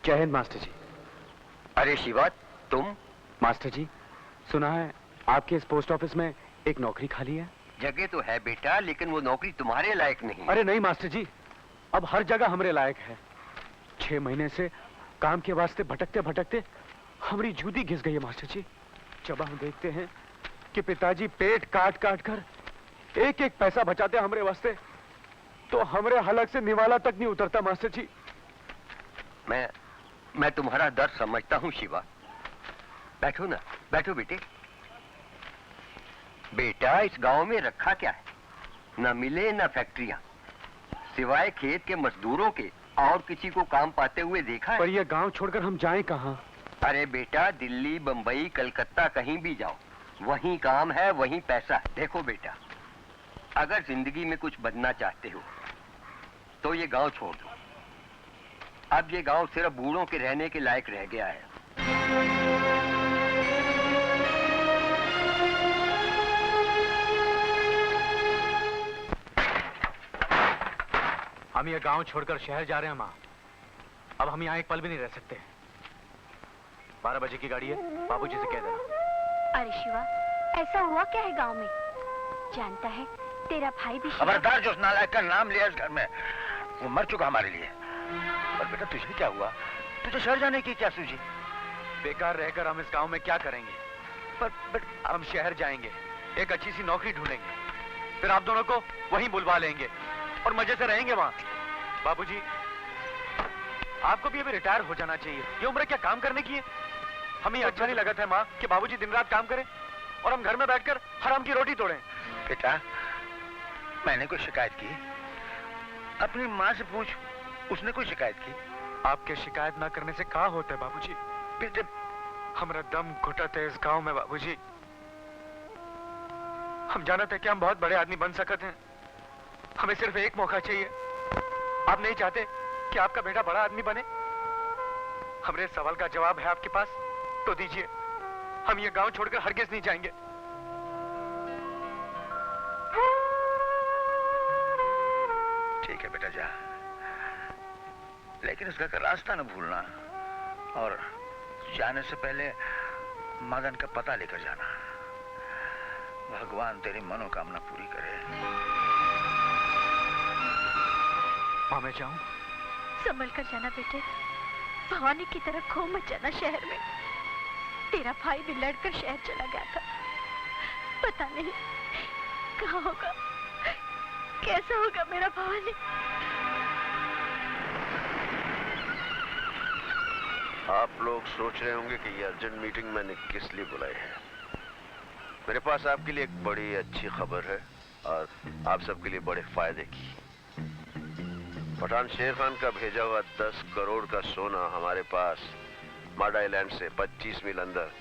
जय हिंद मास्टर जी। अरे शिवा, तुम? मास्टर जी, सुना है आपके इस पोस्ट ऑफिस में एक नौकरी खाली है। जगह तो है बेटा, लेकिन वो नौकरी तुम्हारे लायक नहीं। अरे नहीं मास्टर जी, अब हर जगह हमरे लायक है। 6 महीने से काम के वास्ते भटकते भटकते हमारी जूदी घिस गई है मास्टर जी। जब हम देखते हैं कि पिताजी पेट काट काट कर एक एक पैसा बचाते हमरे वास्ते, तो हमरे हलक से निवाला तक नहीं उतरता मास्टर जी। मैं तुम्हारा दर्द समझता हूँ शिवा। बैठो ना, बैठो बेटे। बेटा, इस गांव में रखा क्या है? न मिले न फैक्ट्रियां, सिवाय खेत के मजदूरों के और किसी को काम पाते हुए देखा है? पर यह गांव छोड़कर हम जाएं कहां? अरे बेटा, दिल्ली, बंबई, कलकत्ता कहीं भी जाओ, वहीं काम है, वहीं पैसा है। देखो बेटा, अगर जिंदगी में कुछ बनना चाहते हो तो ये गांव छोड़ दो। अब ये गांव सिर्फ बूढ़ों के रहने के लायक रह गया है। हम ये गांव छोड़कर शहर जा रहे हैं माँ। अब हम यहाँ एक पल भी नहीं रह सकते। 12 बजे की गाड़ी है, बाबूजी से कह देना। अरे शिवा, ऐसा हुआ क्या है गांव में? जानता है तेरा भाई भी। खबरदार, जो उस नालायक का नाम लिया इस घर में, वो मर चुका हमारे लिए। पर बेटा, तुझे क्या हुआ? तुझे शहर जाने की क्या सूझी? बेकार रहकर हम इस गांव में क्या करेंगे? पर हम शहर जाएंगे, एक अच्छी सी नौकरी ढूंढेंगे, फिर आप दोनों को वहीं बुलवा लेंगे और मजे से रहेंगे वहां। बाबूजी, आपको भी अभी रिटायर हो जाना चाहिए। ये उम्र क्या काम करने की है? हमें अच्छा नहीं लगता है माँ कि बाबूजी दिन रात काम करें और हम घर में बैठकर हराम की रोटी तोड़ें। बेटा, मैंने कोई शिकायत की? अपनी माँ से पूछ, उसने कोई शिकायत की? आपके शिकायत ना करने से कहा होता है बाबूजी। बेटे, हमारा दम घुटत है इस गांव में बाबूजी। हम जानते हैं कि हम बहुत बड़े आदमी बन सकते हैं, हमें सिर्फ एक मौका चाहिए। आप नहीं चाहते कि आपका बेटा बड़ा आदमी बने? हमारे सवाल का जवाब है आपके पास तो दीजिए। हम ये गांव छोड़कर हरगिज नहीं जाएंगे। ठीक है बेटा, जा, लेकिन उसका रास्ता न भूलना, और जाने से पहले मदन का पता लेकर जाना। भगवान तेरी मनोकामना पूरी करे। मां, मैं जाऊं? संभल कर जाना बेटे, भवानी की तरह खो मत जाना शहर में। तेरा भाई भी लड़कर शहर चला गया था, पता नहीं कहाँ होगा, कैसा होगा मेरा भवानी। आप लोग सोच रहे होंगे कि ये अर्जेंट मीटिंग मैंने किस लिए बुलाई है। मेरे पास आपके लिए एक बड़ी अच्छी खबर है और आप सबके लिए बड़े फायदे की। पठान शेर खान का भेजा हुआ 10 करोड़ का सोना हमारे पास माडा आइलैंड से 25 मील अंदर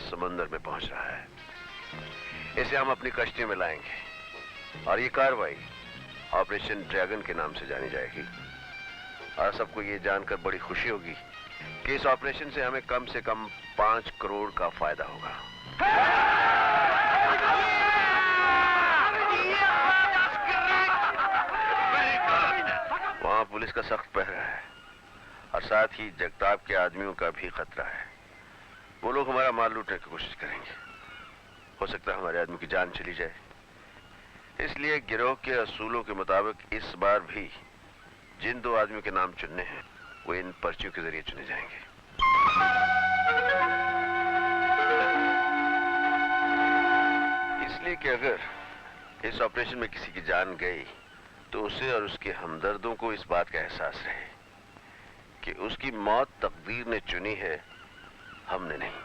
समंदर में पहुंच रहा है। इसे हम अपनी कश्ती में लाएंगे और ये कार्रवाई ऑपरेशन ड्रैगन के नाम से जानी जाएगी। और सबको ये जानकर बड़ी खुशी होगी कि इस ऑपरेशन से हमें कम से कम 5 करोड़ का फायदा होगा। वहां पुलिस का सख्त पहरा है और साथ ही जगताप के आदमियों का भी खतरा है। वो लोग हमारा माल लूटने की कोशिश करेंगे। हो सकता है हमारे आदमी की जान चली जाए। इसलिए गिरोह के असूलों के मुताबिक इस बार भी जिन 2 आदमियों के नाम चुनने हैं वो इन पर्चियों के जरिए चुने जाएंगे। इसलिए कि अगर इस ऑपरेशन में किसी की जान गई तो उसे और उसके हमदर्दों को इस बात का एहसास रहे कि उसकी मौत तकदीर ने चुनी है, हमने नहीं।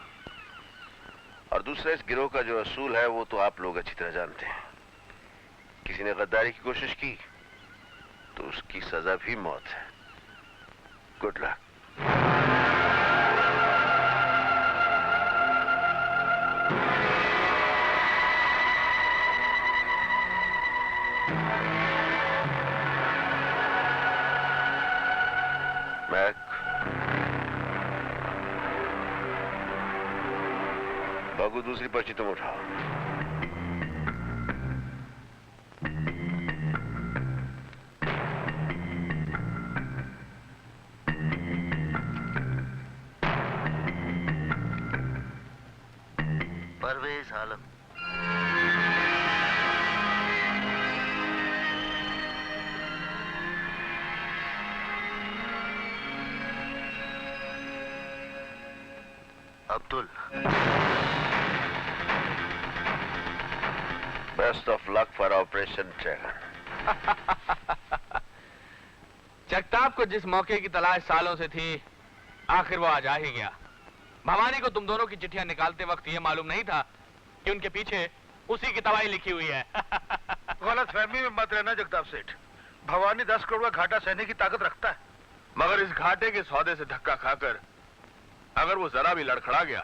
और दूसरा, इस गिरोह का जो असूल है वो तो आप लोग अच्छी तरह जानते हैं। किसी ने गद्दारी की कोशिश की तो उसकी सजा भी मौत है। Good luck. मैक, बाबू दूसरी पर्ची तुम उठाओ। Parvez Alam. Abdul. Best of luck for operation ट्रेगर। जगताप को जिस मौके की तलाश सालों से थी, आखिर वो आज आ ही गया। भवानी को तुम दोनों की चिट्ठियां निकालते वक्त ये मालूम नहीं था कि उनके पीछे उसी की तबाही लिखी हुई है। गलत फहमी में मत रहना जगताप सेठ। भवानी 10 करोड़ का घाटा सहने की ताकत रखता है। मगर इस घाटे के सौदे से धक्का खाकर अगर वो जरा भी लड़खड़ा गया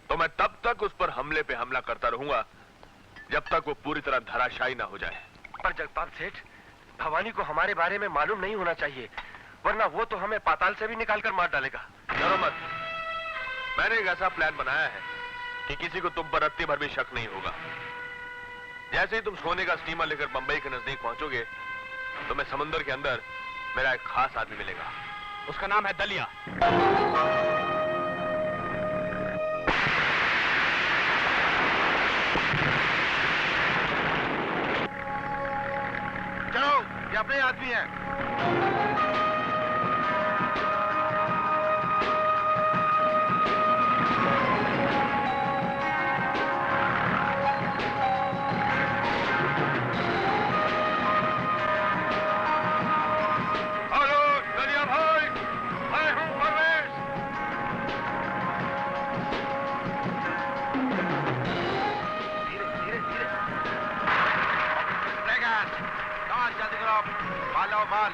तो मैं तब तक उस पर हमले पे हमला करता रहूंगा जब तक वो पूरी तरह धराशायी ना हो जाए। पर जगताप सेठ, भवानी को हमारे बारे में मालूम नहीं होना चाहिए, वरना वो तो हमें पाताल से भी निकाल कर मार डालेगा। डरो मत, मैंने एक ऐसा प्लान बनाया है कि किसी को तुम पर रत्ती भर भी शक नहीं होगा। जैसे ही तुम सोने का स्टीमर लेकर बंबई के नजदीक पहुंचोगे तो मैं समुद्र के अंदर मेरा एक खास आदमी मिलेगा। उसका नाम है दलिया। चलो, ये अपने आदमी हैं।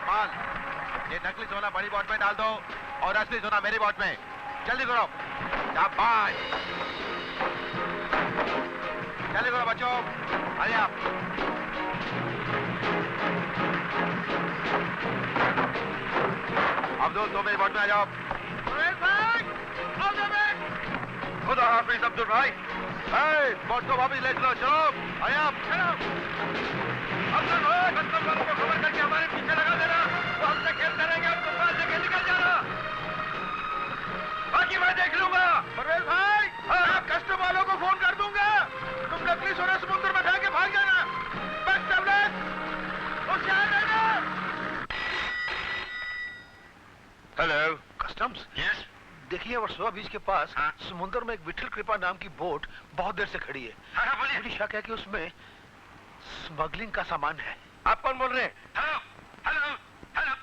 माल, ये नकली सोना बड़ी बोट में डाल दो और असली सोना मेरी बोट में। जल्दी करो, शाबाश। जल्दी करो बच्चों, अरे आप। अब्दुल, तुम मेरी बोट में आ जाओ। खुदा हाफिज अब्दुल भाई। बोट को वापस ले चलो, चलो, अरे आप, चलो। अब्दुल भाई, कस्टम वालों को खबर करके हमारे पीछे लगा देना, वो हमसे खेल करेंगे, हमको पास लेके निकल जाना। बाकी मैं देख लूंगा। परवेज भाई, हाँ, कस्टम वालों को फोन कर दूंगा। तुम नकली सोना समुद्र में फेंक के भाग जाना। बस टैबलेट, होशियार रहना। Hello, customs? यस। देखिए, वर्सोवा बीच के पास समुद्र में एक विठल कृपा नाम की बोट बहुत देर से खड़ी है। हाँ, बोलिए। मुझे शक है कि उसमें स्मगलिंग का सामान है। आप कौन बोल रहे हैं? Hello, hello, hello.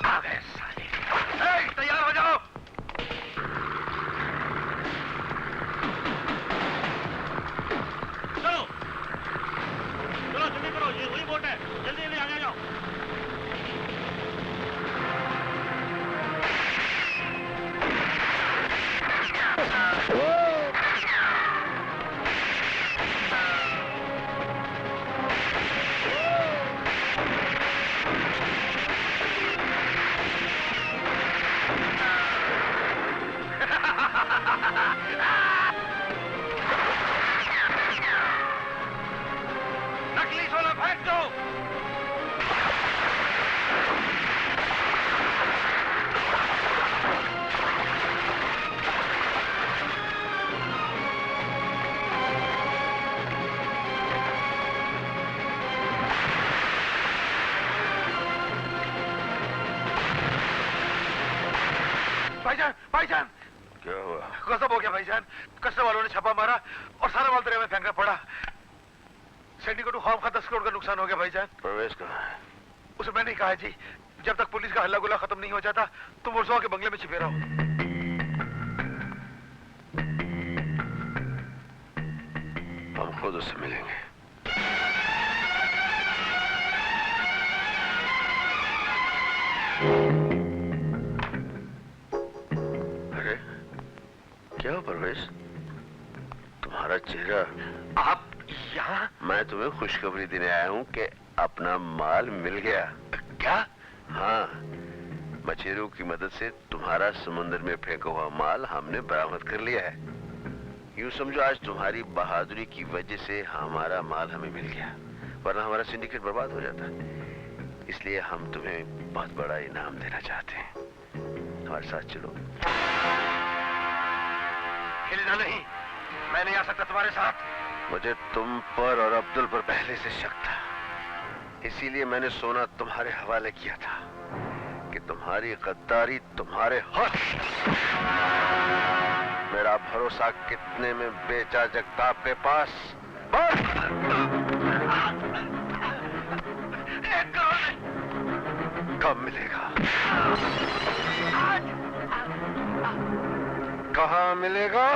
आ गए साले। तैयार हो जाओ। चलो चलो, जल्दी करो, ये वही बोट है। जल्दी जल्दी आगे आ जाओ। नकली सोना फेंक दो। भाईजान, भाईजान, क्या हुआ? गजब हो गया भाईजान। कस्टम वालों ने छापा मारा और सारा माल दरिया में फेंका पड़ा। सेंडी को खाम खा 10 करोड़ का नुकसान हो गया भाईजान। परवेज कहाँ है? उसे मैंने कहा जी, जब तक पुलिस का हल्ला गुल्ला खत्म नहीं हो जाता तुम वर्सोवा के बंगले में छिपे रहो। हम खुद उससे मिलेंगे। अरे क्या हो परवेज, तुम्हारा चेहरा। आप यहाँ? मैं तुम्हें खुशखबरी देने आया हूँ कि अपना माल मिल गया। क्या? हाँ, मछेरों की मदद से तुम्हारा समुद्र में फेंका हुआ माल हमने बरामद कर लिया है। यूं समझो आज तुम्हारी बहादुरी की वजह से हमारा माल हमें मिल गया, वरना हमारा सिंडिकेट बर्बाद हो जाता। इसलिए हम तुम्हें बहुत बड़ा इनाम देना चाहते हैं। हमारे साथ चलो। हिलना नहीं, मैं नहीं आ सकता तुम्हारे साथ। मुझे तुम पर और अब्दुल पर पहले से शक था, इसीलिए मैंने सोना तुम्हारे हवाले किया था कि तुम्हारी गद्दारी तुम्हारे हाथ। मेरा भरोसा कितने में बेचा जगताप के पास? कब मिलेगा? कहाँ मिलेगा?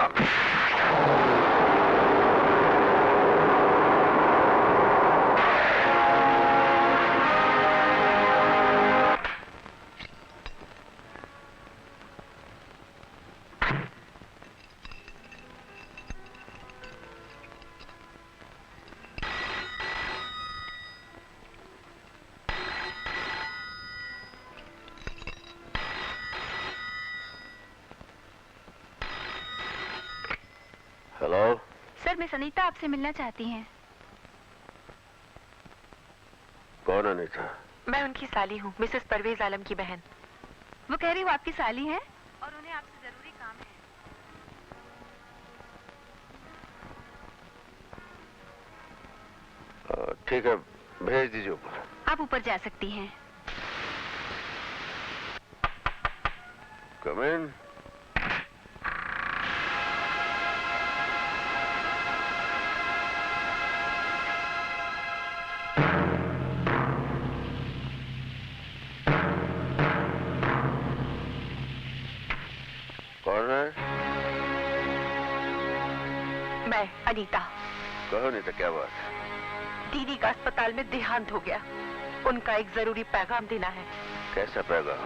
हेलो सर, मिस अनीता आपसे मिलना चाहती हैं। कौन अनीता? मैं उनकी साली हूँ, मिसेस परवेज आलम की बहन। वो कह रही वो आपकी साली हैं और उन्हें आपसे जरूरी काम है। ठीक है, भेज दीजिए ऊपर। आप ऊपर जा सकती हैं। कम इन। कौन है? मैं अनीता। कहो नहीं तो क्या बात है? दीदी का अस्पताल में देहांत हो गया, उनका एक जरूरी पैगाम देना है। कैसा पैगाम?